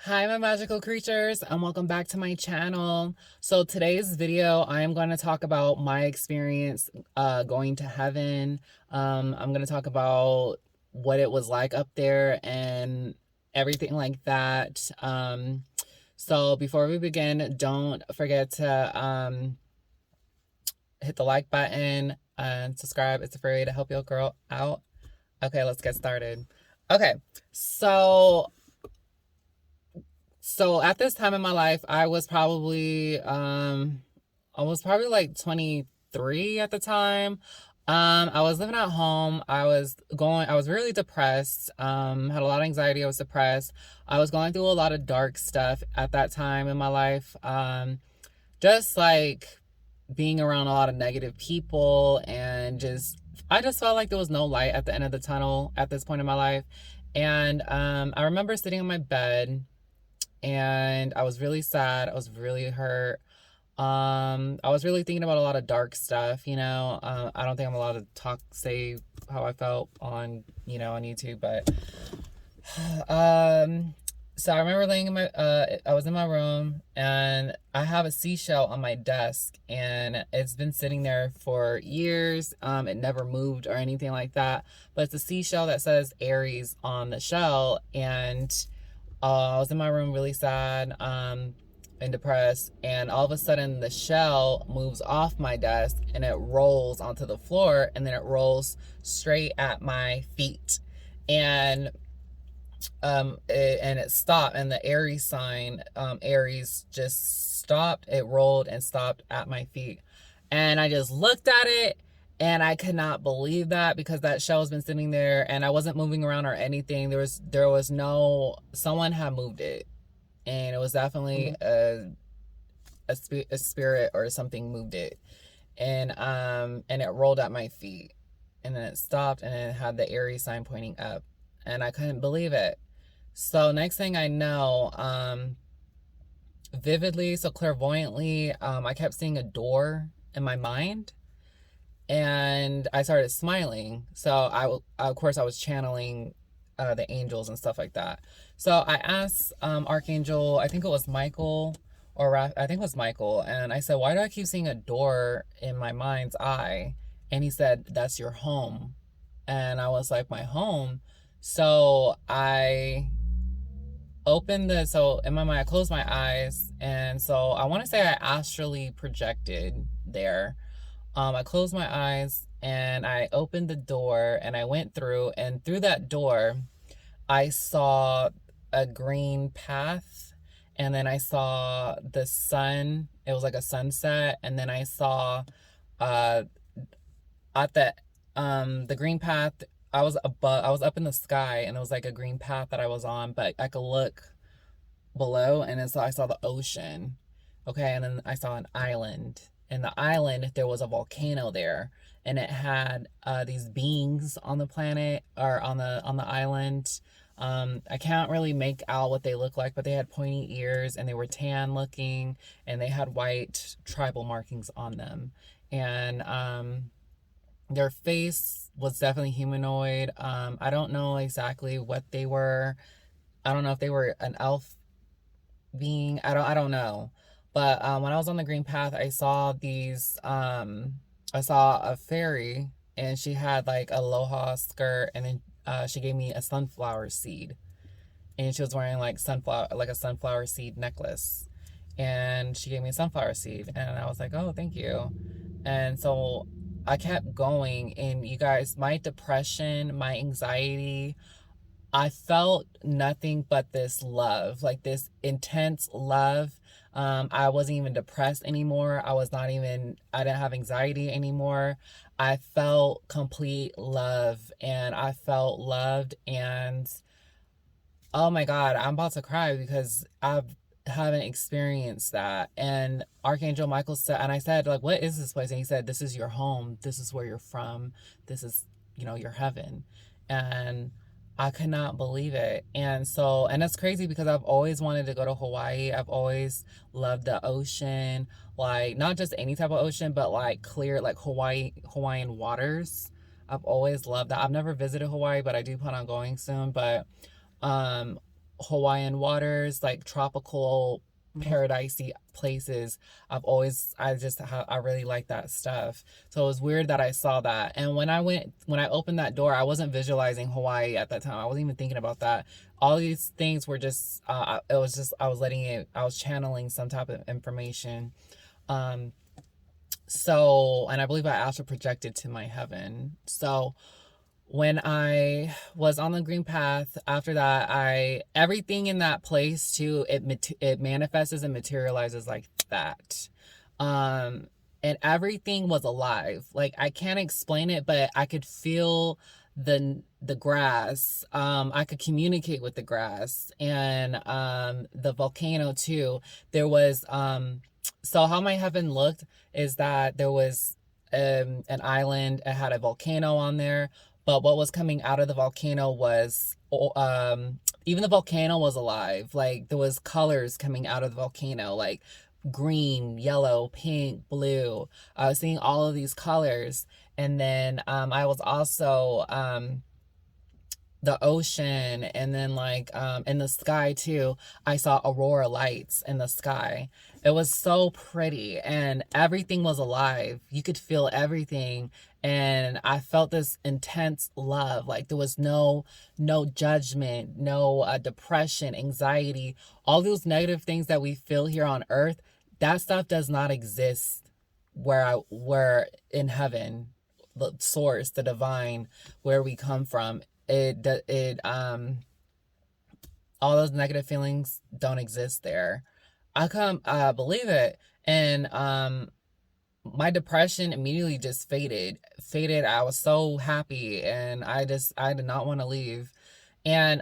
Hi, my magical creatures, and welcome back to my channel. So today's video, I am going to talk about my experience going to heaven. I'm going to talk about what it was like up there and everything like that. So before we begin, don't forget to hit the like button and subscribe. It's a free way to help your girl out. Okay, let's get started. Okay, so at this time in my life, I was probably like 23 at the time. I was living at home. I was really depressed. Had a lot of anxiety. I was depressed. I was going through a lot of dark stuff at that time in my life. Just like being around a lot of negative people and I just felt like there was no light at the end of the tunnel at this point in my life. And I remember sitting in my bed and I was really sad. I was really hurt. I was really thinking about a lot of dark stuff, you know. I don't think I'm allowed to say how I felt on, on YouTube, but so I remember laying in I was in my room and I have a seashell on my desk and it's been sitting there for years. It never moved or anything like that, but it's a seashell that says Aries on the shell. And I was in my room really sad and depressed, and all of a sudden the shell moves off my desk and it rolls onto the floor, and then it rolls straight at my feet. And it stopped, and the Airy sign, Aries, just stopped. It rolled and stopped at my feet, and I just looked at it and I could not believe that, because that shell has been sitting there and I wasn't moving around or anything. There was no, someone had moved it, and it was definitely a spirit or something moved it. And it rolled at my feet, and then it stopped, and it had the Airy sign pointing up, and I couldn't believe it. So next thing I know, vividly, so clairvoyantly, I kept seeing a door in my mind, and I started smiling. So of course, I was channeling the angels and stuff like that. So I asked Archangel, I think it was Michael, I think it was Michael, and I said, why do I keep seeing a door in my mind's eye? And he said, that's your home. And I was like, my home? So so in my mind, I closed my eyes, and so I want to say I astrally projected there. I closed my eyes and I opened the door and I went through, and through that door I saw a green path, and then I saw the sun. It was like a sunset, and then I saw uh at the green path, I was up in the sky, and it was like a green path that I was on, but I could look below, and then so I saw the ocean. Okay, and then I saw an island. And the island, there was a volcano there, and it had these beings on the planet, or on the island. I can't really make out what they look like, but they had pointy ears, and they were tan looking, and they had white tribal markings on them. And their face was definitely humanoid. I don't know exactly what they were. I don't know if they were an elf being. I don't know. But when I was on the green path, I saw a fairy, and she had like a aloha skirt, and then she gave me a sunflower seed, and she was wearing like a sunflower seed necklace, and she gave me a sunflower seed, and I was like, oh, thank you. And so I kept going, and you guys, my depression, my anxiety, I felt nothing but this love, like this intense love. I wasn't even depressed anymore. I didn't have anxiety anymore. I felt complete love, and I felt loved. And oh my God, I'm about to cry because I haven't experienced that. And Archangel Michael said, and I said, like, what is this place? And he said, this is your home. This is where you're from. This is, your heaven. And I could not believe it. And so, and it's crazy because I've always wanted to go to Hawaii. I've always loved the ocean, like not just any type of ocean, but like clear, like Hawaiian waters. I've always loved that. I've never visited Hawaii, but I do plan on going soon. But Hawaiian waters, like tropical paradisey places. I really like that stuff. So it was weird that I saw that. And when I opened that door, I wasn't visualizing Hawaii at that time. I wasn't even thinking about that. All these things were just, it was just, I was channeling some type of information. Um, and I believe I astral projected to my heaven. So when I was on the green path, after that, everything in that place too, it manifests and materializes like that. Um, and everything was alive. Like I can't explain it, but I could feel the grass. I could communicate with the grass and the volcano too. There was so how my heaven looked is that there was an island. It had a volcano on there, but what was coming out of the volcano was even the volcano was alive. Like there was colors coming out of the volcano, like green, yellow, pink, blue. I was seeing all of these colors. And then I was also the ocean, and then like in the sky too. I saw aurora lights in the sky. It was so pretty and everything was alive. You could feel everything, and I felt this intense love. Like there was no judgment, no depression, anxiety, all those negative things that we feel here on earth. That stuff does not exist where in heaven, the source, the divine, where we come from. It all those negative feelings don't exist there. I come believe it. And my depression immediately just faded. I was so happy, and I did not want to leave. And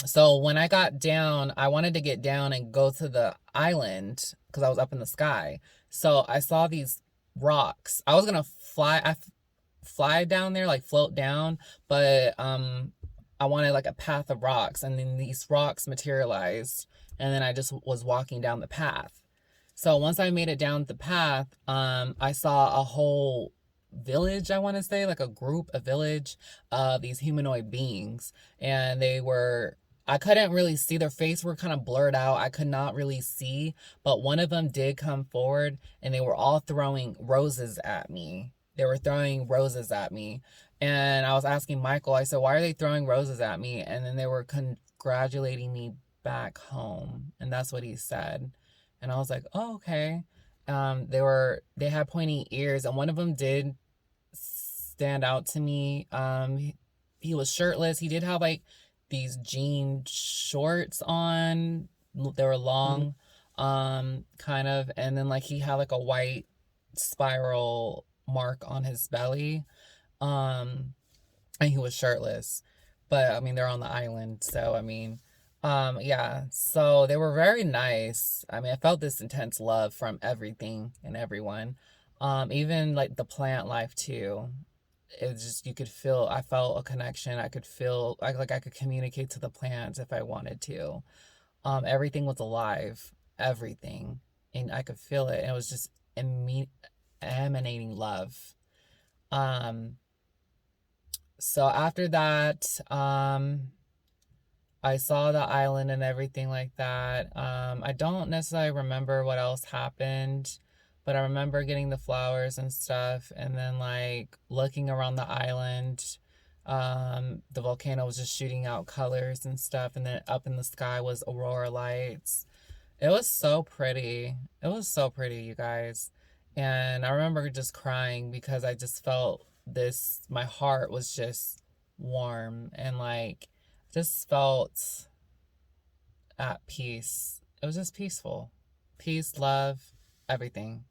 so when I got down, I wanted to get down and go to the island because I was up in the sky. So I saw these rocks. I was gonna fly down there, like float down, but I wanted like a path of rocks, and then these rocks materialized, and then I just was walking down the path. So once I made it down the path, I saw a whole village, I want to say, like a village of these humanoid beings. And I couldn't really see their face, were kind of blurred out. I could not really see, but one of them did come forward, and they were all throwing roses at me. They were throwing roses at me. And I was asking Michael, I said, why are they throwing roses at me? And then they were congratulating me back home. And that's what he said. And I was like, oh, okay. They had pointy ears, and one of them did stand out to me. He was shirtless. He did have like these jean shorts on. They were long, kind of. And then like he had like a white spiral mark on his belly. And he was shirtless. But I mean, they're on the island, so I mean, yeah. So they were very nice. I mean, I felt this intense love from everything and everyone. Even like the plant life too. It was just, you could feel, I felt a connection. I could feel like I could communicate to the plants if I wanted to. Everything was alive, everything, and I could feel it. And it was just emanating love. Um, so after that, I saw the island and everything like that. I don't necessarily remember what else happened, but I remember getting the flowers and stuff, and then like looking around the island. The volcano was just shooting out colors and stuff, and then up in the sky was aurora lights. It was so pretty. It was so pretty, you guys. And I remember just crying because I just felt this, my heart was just warm, and like just felt at peace. It was just peaceful. Peace, love, everything.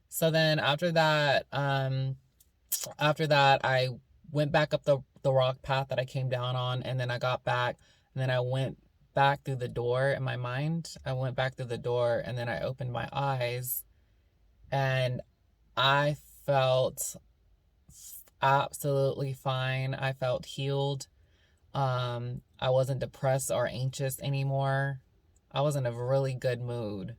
So then after that I went back up the rock path that I came down on, and then I got back, and then I went back through the door in my mind. I went back through the door, and then I opened my eyes, and I felt absolutely fine. I felt healed. I wasn't depressed or anxious anymore. I was in a really good mood.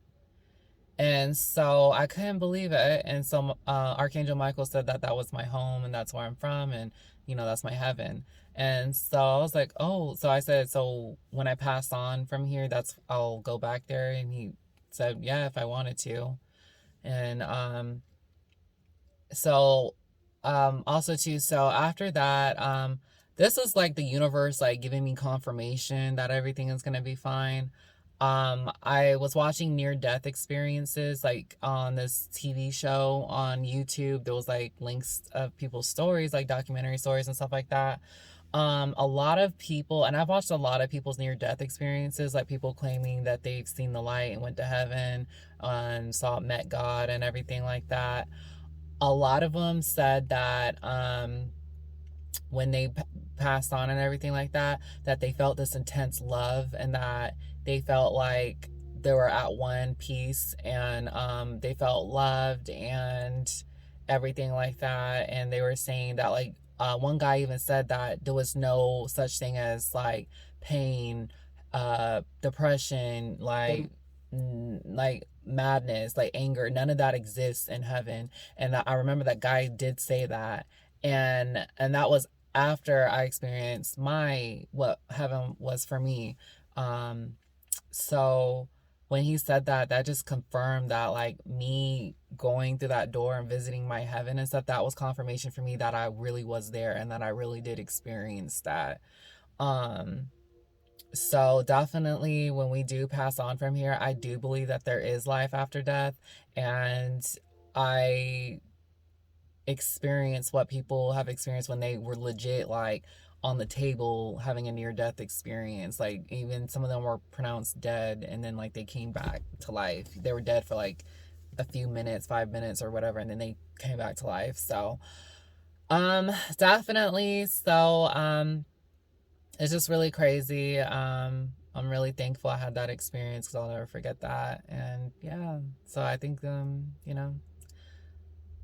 And so I couldn't believe it. And so Archangel Michael said that that was my home and that's where I'm from. And, that's my heaven. And so I was like, oh, so I said, so when I pass on from here, I'll go back there. And he said, yeah, if I wanted to. And so also too, so after that, this was like the universe like giving me confirmation that everything is gonna be fine. I was watching near death experiences like on this TV show on YouTube. There was like links of people's stories, like documentary stories and stuff like that. A lot of people, and I've watched a lot of people's near death experiences, like people claiming that they've seen the light and went to heaven and met God and everything like that. A lot of them said that when they passed on and everything like that, that they felt this intense love and that they felt like they were at one piece and they felt loved and everything like that. And they were saying that like one guy even said that there was no such thing as like pain, depression, like madness, like anger, none of that exists in heaven. And I remember that guy did say that. And that was after I experienced what heaven was for me. Um, so when he said that, that just confirmed that like me going through that door and visiting my heaven and stuff, that was confirmation for me that I really was there and that I really did experience that. Um, so definitely when we do pass on from here, I do believe that there is life after death. And I experience what people have experienced when they were legit like on the table having a near death experience. Like even some of them were pronounced dead and then like they came back to life. They were dead for like a few minutes, 5 minutes or whatever, and then they came back to life. So definitely. So it's just really crazy. I'm really thankful I had that experience because I'll never forget that. And yeah, so I think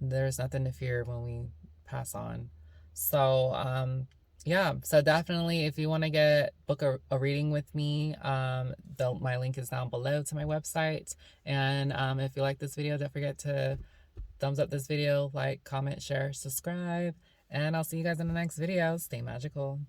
there's nothing to fear when we pass on. So yeah, so definitely if you want to book a reading with me, my link is down below to my website. And if you like this video, don't forget to thumbs up this video, like, comment, share, subscribe, and I'll see you guys in the next video. Stay magical.